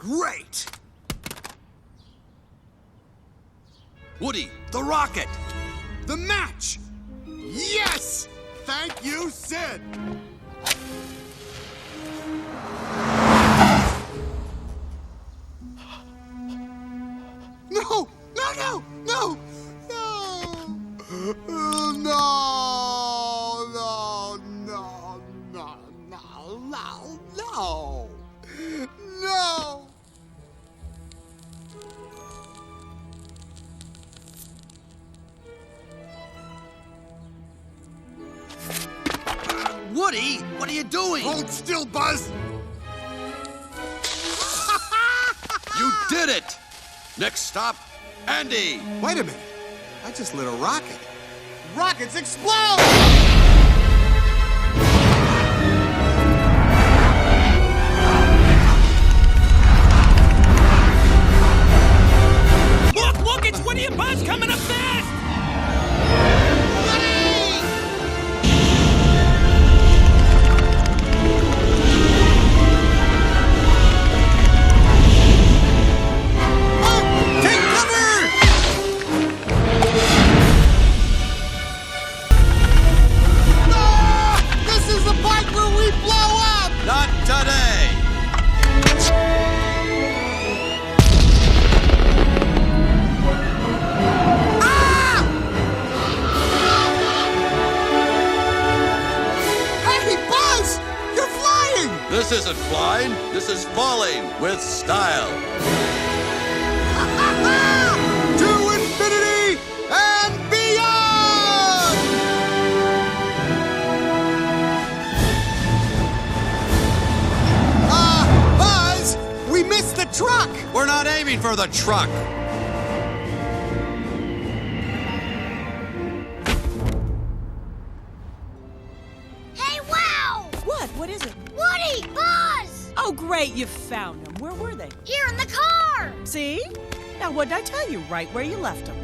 Great! Woody, the rocket! The match! Yes! Thank you, Sid! No! No, no, no! No! No, no, no, no, no, no, no! No! Woody, what are you doing? Hold still, Buzz! You did it! Next stop, Andy! Wait a minute. I just lit a rocket. Rockets explode! Look, it's Woody and Buzz coming up fast! Not today! Ah! Hey, Buzz! You're flying! This isn't flying, this is falling with style. To infinity and beyond! Buzz! We missed the truck! We're not aiming for the truck. Hey, wow! What is it? Woody! Buzz! Oh, great, you found them. Where were they? Here in the car! See? Now, what did I tell you? Right where you left them.